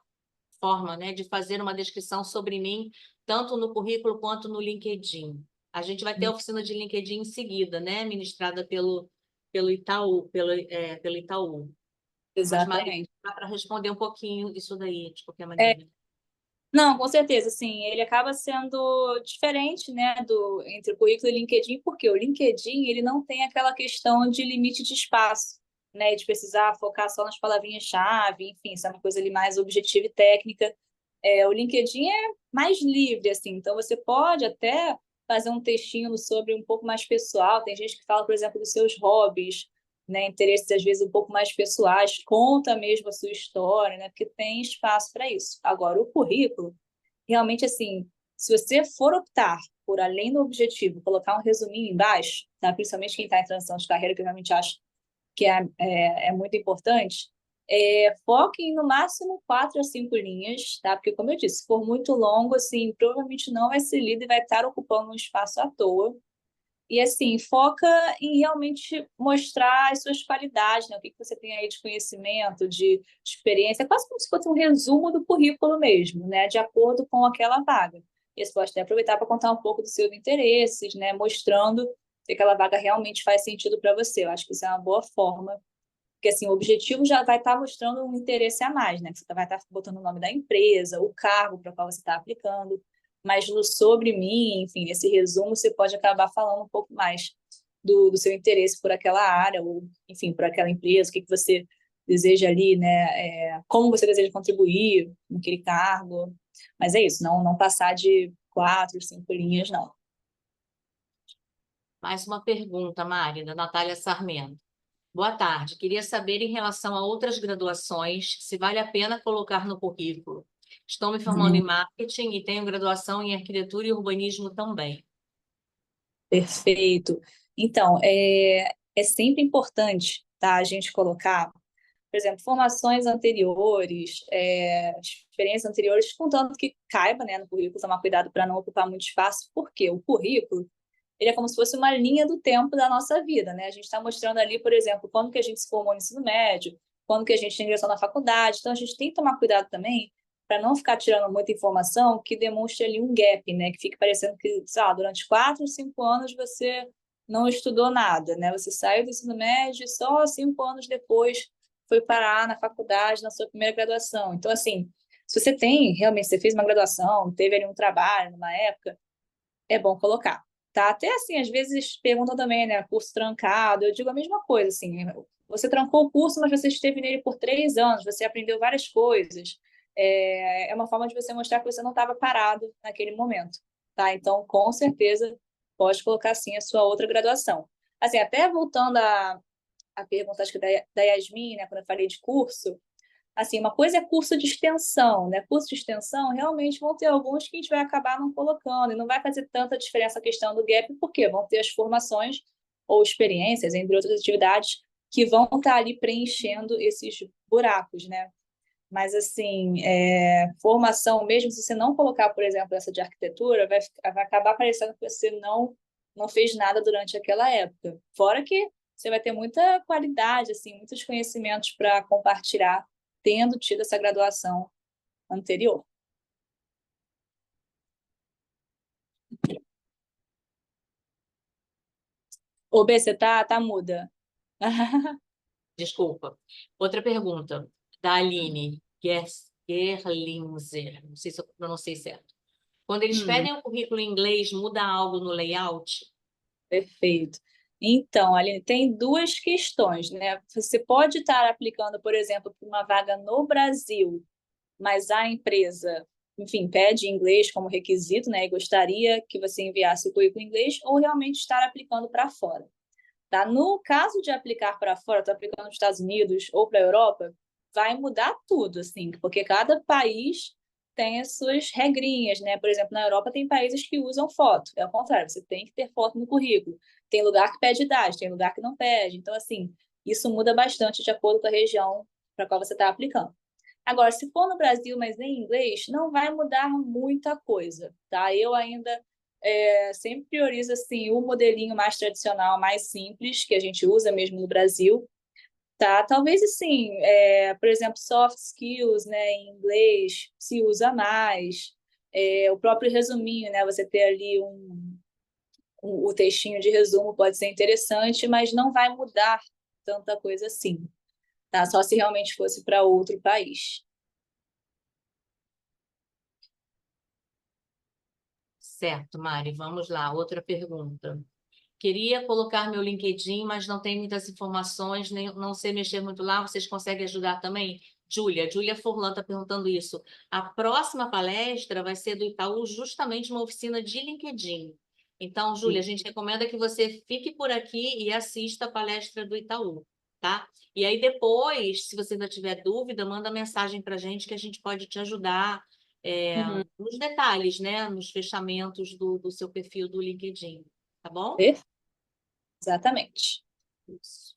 forma, né, de fazer uma descrição sobre mim, tanto no currículo quanto no LinkedIn? A gente vai ter a oficina de LinkedIn em seguida, né, ministrada pelo Itaú, pelo Itaú. Mas, Maria, Exatamente. dá para responder um pouquinho isso daí, de qualquer É, maneira. não, com certeza, sim. Ele acaba sendo diferente, né, entre o currículo e o LinkedIn, porque o LinkedIn ele não tem aquela questão de limite de espaço, né, de precisar focar só nas palavrinhas-chave, enfim, isso é uma coisa ali mais objetiva e técnica. O LinkedIn é mais livre, assim, então você pode até fazer um textinho sobre um pouco mais pessoal. Tem gente que fala, por exemplo, dos seus hobbies, né, interesses às vezes um pouco mais pessoais, conta mesmo a sua história, né, porque tem espaço para isso. Agora, o currículo, realmente, assim, se você for optar por, além do objetivo, colocar um resuminho embaixo, tá? Principalmente quem está em transição de carreira, que eu realmente acho que é muito importante, foque em no máximo 4 a 5 linhas, tá? Porque, como eu disse, se for muito longo, assim, provavelmente não vai ser lido e vai estar ocupando um espaço à toa. E, assim, foca em realmente mostrar as suas qualidades, né? O que você tem aí de conhecimento, de experiência, quase como se fosse um resumo do currículo mesmo, né? De acordo com aquela vaga. E você pode até aproveitar para contar um pouco dos seus interesses, né? Mostrando se aquela vaga realmente faz sentido para você. Eu acho que isso é uma boa forma, porque, assim, o objetivo já vai estar mostrando um interesse a mais, né? Que você vai estar botando o nome da empresa, o cargo para o qual você está aplicando, mas no sobre mim, enfim, nesse resumo, você pode acabar falando um pouco mais do seu interesse por aquela área, ou, enfim, por aquela empresa, o que você deseja ali, né? Como você deseja contribuir naquele cargo. Mas é isso, não passar de 4, 5 linhas, não. Mais uma pergunta, Mari, da Natália Sarmento. Boa tarde. Queria saber em relação a outras graduações, se vale a pena colocar no currículo. Estou me formando em marketing e tenho graduação em arquitetura e urbanismo também. Perfeito. Então, é sempre importante, tá, a gente colocar, por exemplo, formações anteriores, experiências anteriores, contanto que caiba, né, no currículo, tomar cuidado para não ocupar muito espaço, porque o currículo, ele é como se fosse uma linha do tempo da nossa vida, né? A gente está mostrando ali, por exemplo, quando que a gente se formou no ensino médio, quando que a gente ingressou na faculdade. Então, a gente tem que tomar cuidado também para não ficar tirando muita informação que demonstre ali um gap, né? Que fique parecendo que, sei lá, durante 4, 5 anos você não estudou nada, né? Você saiu do ensino médio e só 5 anos depois foi parar na faculdade, na sua primeira graduação. Então, assim, se você tem, realmente, você fez uma graduação, teve ali um trabalho numa época, é bom colocar, tá? Até assim, às vezes perguntam também, né, curso trancado, eu digo a mesma coisa, assim, você trancou o curso, mas você esteve nele por 3 anos, você aprendeu várias coisas, é uma forma de você mostrar que você não estava parado naquele momento, tá? Então, com certeza, pode colocar, sim, a sua outra graduação. Assim, até voltando à pergunta, acho que da Yasmin, né, quando eu falei de curso, assim, uma coisa é curso de extensão, né? Curso de extensão, realmente vão ter alguns que a gente vai acabar não colocando, e não vai fazer tanta diferença a questão do gap, porque vão ter as formações ou experiências, entre outras atividades, que vão estar ali preenchendo esses buracos, né? Mas, assim, formação, mesmo se você não colocar, por exemplo, essa de arquitetura, vai acabar parecendo que você não fez nada durante aquela época. Fora que você vai ter muita qualidade, assim, muitos conhecimentos para compartilhar, tendo tido essa graduação anterior. Ô, B, você tá muda. Desculpa. Outra pergunta, da Aline Gerlinzer. Não sei se eu pronunciei certo. Quando eles Hum, pedem o currículo em inglês, muda algo no layout? perfeito. Então, Aline, tem duas questões, né? Você pode estar aplicando, por exemplo, para uma vaga no Brasil, mas a empresa, enfim, pede inglês como requisito, né? E gostaria que você enviasse o currículo em inglês, ou realmente estar aplicando para fora. Tá? No caso de aplicar para fora, estou aplicando nos Estados Unidos ou para a Europa, vai mudar tudo, assim, porque cada país tem as suas regrinhas, né? Por exemplo, na Europa tem países que usam foto, é o contrário, você tem que ter foto no currículo. Tem lugar que pede idade, tem lugar que não pede. Então, assim, Isso muda bastante de acordo com a região para qual você está aplicando. Agora, se for no Brasil, mas em inglês, não vai mudar muita coisa, tá? Eu ainda sempre priorizo assim, o modelinho mais tradicional, mais simples, que a gente usa mesmo no Brasil, tá? Talvez assim, por exemplo, soft skills, né, em inglês se usa mais, o próprio resuminho, né? Você ter ali o textinho de resumo pode ser interessante, mas não vai mudar tanta coisa assim, tá? Só se realmente fosse para outro país. Certo, Mari, vamos lá. Outra pergunta. Queria colocar meu LinkedIn, mas não tem muitas informações, nem não sei mexer muito lá. Vocês conseguem ajudar também? Júlia Forlan está perguntando isso. A próxima palestra vai ser do Itaú, justamente uma oficina de LinkedIn. Então, Júlia, a gente recomenda que você fique por aqui e assista a palestra do Itaú, tá? E aí depois, se você ainda tiver dúvida, manda mensagem para a gente que a gente pode te ajudar Uhum. nos detalhes, né? Nos fechamentos do seu perfil do LinkedIn, tá bom? Exatamente. Isso.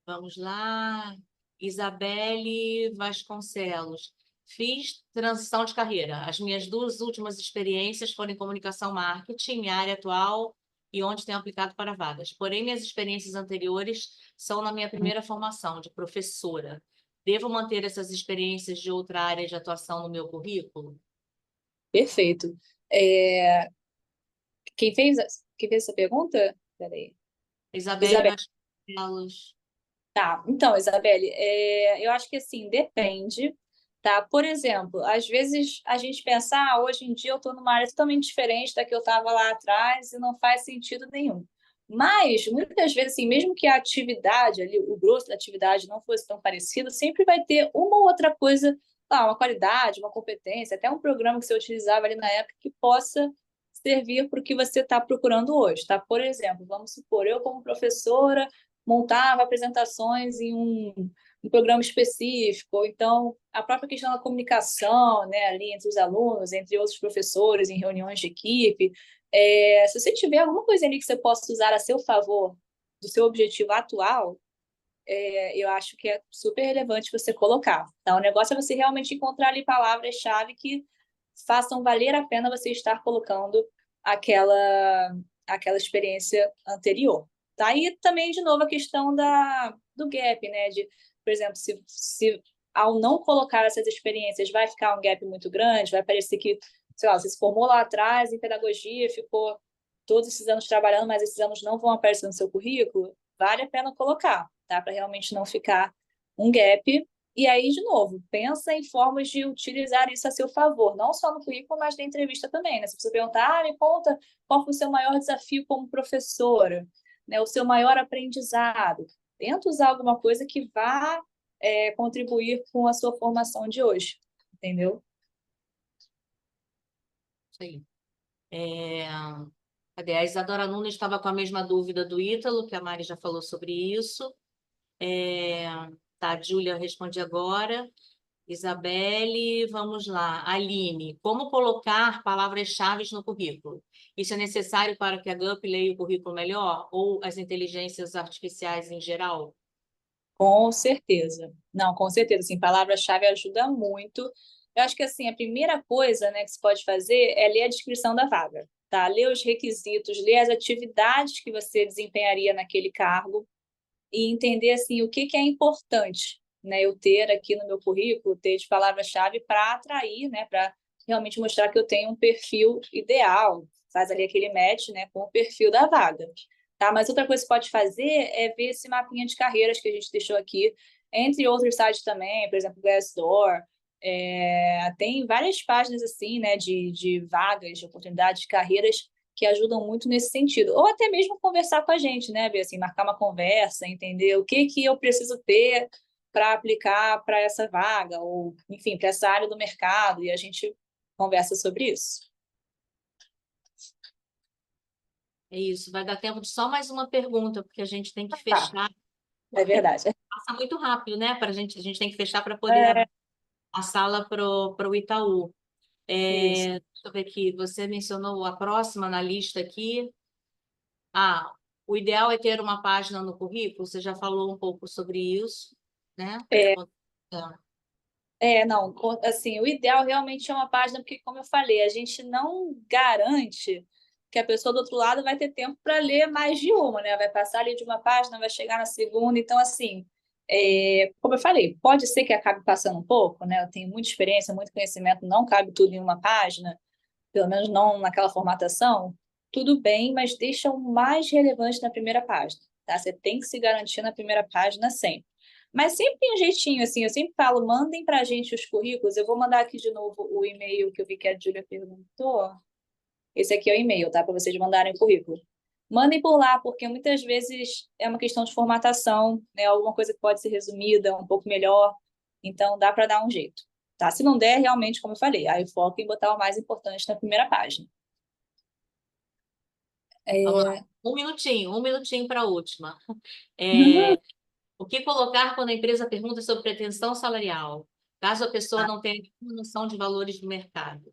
Vamos lá. Isabelle Vasconcelos. Fiz transição de carreira. As minhas duas últimas experiências foram em comunicação marketing, minha área atual e onde tenho aplicado para vagas. Porém, minhas experiências anteriores são na minha primeira formação de professora. Devo manter essas experiências de outra área de atuação no meu currículo? Perfeito. É, quem fez essa pergunta? Peraí. Isabelle Isabel. Vasconcelos. Tá, então, Isabelle, eu acho que assim, depende, tá? Por exemplo, às vezes a gente pensa, hoje em dia eu estou numa área totalmente diferente da que eu estava lá atrás e não faz sentido nenhum. Mas, muitas vezes, assim, mesmo que a atividade ali, o grosso da atividade não fosse tão parecido, sempre vai ter uma ou outra coisa, uma qualidade, uma competência, até um programa que você utilizava ali na época que possa servir para o que você está procurando hoje, tá? Por exemplo, vamos supor, eu como professora montava apresentações em um programa específico, ou então a própria questão da comunicação, né, ali entre os alunos, entre outros professores, em reuniões de equipe. Se você tiver alguma coisa ali que você possa usar a seu favor do seu objetivo atual, eu acho que é super relevante você colocar. Então, o negócio é você realmente encontrar ali palavras-chave que façam valer a pena você estar colocando aquela experiência anterior. Tá? E também, de novo, a questão do gap, né? Por exemplo, se ao não colocar essas experiências vai ficar um gap muito grande, vai parecer que, sei lá, você se formou lá atrás em pedagogia, ficou todos esses anos trabalhando, mas esses anos não vão aparecer no seu currículo, vale a pena colocar, tá? Para realmente não ficar um gap. E aí, de novo, pensa em formas de utilizar isso a seu favor, não só no currículo, mas na entrevista também, né? Se você perguntar, me conta qual foi o seu maior desafio como professora, né? O seu maior aprendizado. Tenta usar alguma coisa que vá contribuir com a sua formação de hoje, entendeu? Isso aí. Cadê? A Isadora Nunes estava com a mesma dúvida do Ítalo, que a Mari já falou sobre isso. Tá, a Júlia responde agora. Isabelle, vamos lá. Aline, como colocar palavras-chave no currículo? Isso é necessário para que a GUP leia o currículo melhor? Ou as inteligências artificiais em geral? Com certeza. Não, com certeza. Assim, palavra-chave ajuda muito. Eu acho que assim, a primeira coisa, né, que se pode fazer é ler a descrição da vaga, tá? Ler os requisitos, ler as atividades que você desempenharia naquele cargo e entender assim o que é importante, né, eu ter aqui no meu currículo, ter de palavra-chave para atrair, né, para realmente mostrar que eu tenho um perfil ideal, faz ali aquele match, né, com o perfil da vaga. Tá? Mas outra coisa que você pode fazer é ver esse mapinha de carreiras que a gente deixou aqui, entre outros sites também, por exemplo, Glassdoor. Tem várias páginas assim, né, de vagas, de oportunidades, de carreiras que ajudam muito nesse sentido. Ou até mesmo conversar com a gente, né, Bia? Assim, marcar uma conversa, entender o que eu preciso ter para aplicar para essa vaga, ou, enfim, para essa área do mercado, e a gente conversa sobre isso. É isso. Vai dar tempo de só mais uma pergunta, porque a gente tem que Tá, fechar, é porque verdade. passa muito rápido, né? A gente tem que fechar para poder É abrir a sala para o Itaú. isso. Deixa eu ver aqui. Você mencionou a próxima na lista aqui. Ah, O ideal é ter uma página no currículo, você já falou um pouco sobre isso, né? É, É. não, assim, o ideal realmente é uma página, porque, como eu falei, a gente não garante que a pessoa do outro lado vai ter tempo para ler mais de uma, né? Vai passar ali de uma página, vai chegar na segunda. Então, assim, como eu falei, pode ser que acabe passando um pouco, né? Eu tenho muita experiência, muito conhecimento, não cabe tudo em uma página, pelo menos não naquela formatação. Tudo bem, mas deixa o mais relevante na primeira página, tá? Você tem que se garantir na primeira página sempre. Mas sempre tem um jeitinho, assim, eu sempre falo, mandem para a gente os currículos. Eu vou mandar aqui de novo o e-mail que eu vi que a Júlia perguntou. Esse aqui é o e-mail, tá? Para vocês mandarem o currículo. Mandem por lá, porque muitas vezes é uma questão de formatação, né? Alguma coisa que pode ser resumida um pouco melhor. Então, dá para dar um jeito, tá? Se não der, realmente, como eu falei, aí foco em botar o mais importante na primeira página. Vamos lá. É... Um minutinho para a última. É, o que colocar quando a empresa pergunta sobre pretensão salarial, caso a pessoa não tenha nenhuma noção de valores do mercado?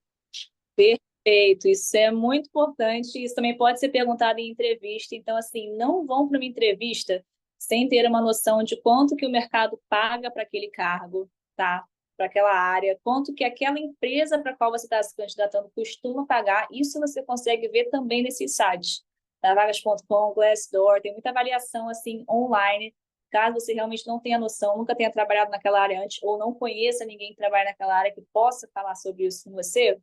Perfeito, isso é muito importante. Isso também pode ser perguntado em entrevista. Então, assim, não vão para uma entrevista sem ter uma noção de quanto que o mercado paga para aquele cargo, tá? Para aquela área, quanto que aquela empresa para a qual você está se candidatando costuma pagar. Isso você consegue ver também nesses sites, da vagas.com, Glassdoor, tem muita avaliação assim online. Caso você realmente não tenha noção, nunca tenha trabalhado naquela área antes ou não conheça ninguém que trabalha naquela área que possa falar sobre isso com você,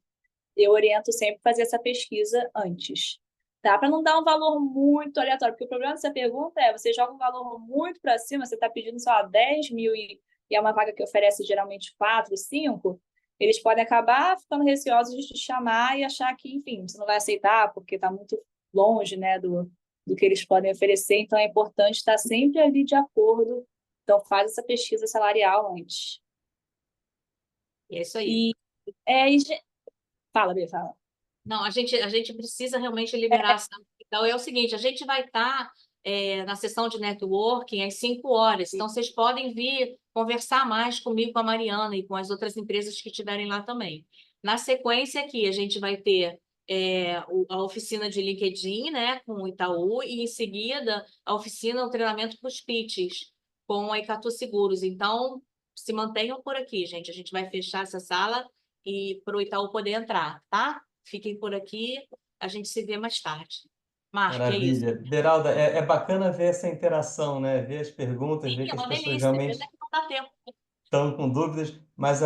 eu oriento sempre fazer essa pesquisa antes, tá? Para não dar um valor muito aleatório, porque o problema dessa pergunta é, você joga um valor muito para cima, você está pedindo, sei lá, 10 mil e é uma vaga que oferece geralmente 4, 5, eles podem acabar ficando receosos de te chamar e achar que, enfim, você não vai aceitar porque está muito longe, né, do que eles podem oferecer, então é importante estar sempre ali de acordo, então faz essa pesquisa salarial antes. E é isso aí. E, é, e... Fala, Bia, fala. Não, a gente precisa realmente liberar essa. Então, é o seguinte: a gente vai estar na sessão de networking às 5 horas. Então, vocês podem vir conversar mais comigo, com a Mariana e com as outras empresas que estiverem lá também. Na sequência aqui, a gente vai ter a oficina de LinkedIn, né, com o Itaú, e em seguida a oficina, o treinamento para os pitches, com a Icatu Seguros. Então, se mantenham por aqui, gente. A gente vai fechar essa sala e para o Itaú poder entrar, tá? Fiquem por aqui, a gente se vê mais tarde. Marque, é isso. Maravilha. Beralda, é bacana ver essa interação, né? Ver as perguntas, Sim, ver é que as uma pessoas delícia. Pena realmente que não dá tempo. estão com dúvidas, mas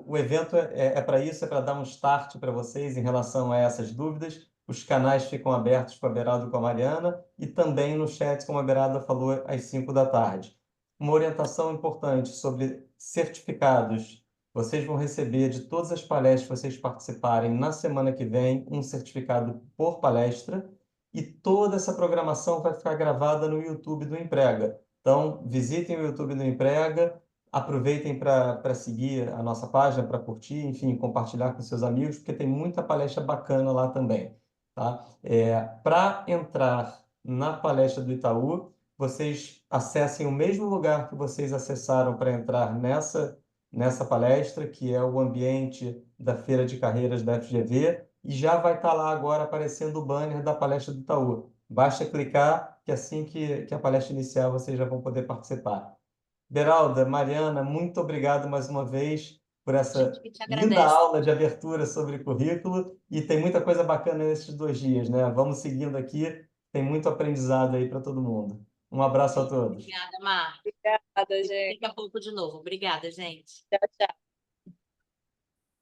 o evento é para isso, é para dar um start para vocês em relação a essas dúvidas. Os canais ficam abertos com a Beralda e com a Mariana e também no chat, como a Beralda falou, às 5 da tarde. Uma orientação importante sobre certificados. Vocês vão receber de todas as palestras que vocês participarem na semana que vem um certificado por palestra e toda essa programação vai ficar gravada no YouTube do Emprega. Então, visitem o YouTube do Emprega, aproveitem para seguir a nossa página, para curtir, enfim, compartilhar com seus amigos, porque tem muita palestra bacana lá também, tá? Para entrar na palestra do Itaú, vocês acessem o mesmo lugar que vocês acessaram para entrar nessa palestra, que é o ambiente da Feira de Carreiras da FGV, e já vai estar lá agora aparecendo o banner da palestra do Itaú. Basta clicar que assim que a palestra iniciar, vocês já vão poder participar. Beralda, Mariana, muito obrigado mais uma vez por A gente essa que te linda agradece. aula de abertura sobre currículo e tem muita coisa bacana nesses 2 dias, né? Vamos seguindo aqui, tem muito aprendizado aí para todo mundo. Um abraço a todos. Obrigada, Mar. Obrigada, gente. Daqui a pouco de novo. Obrigada, gente. Tchau, tchau.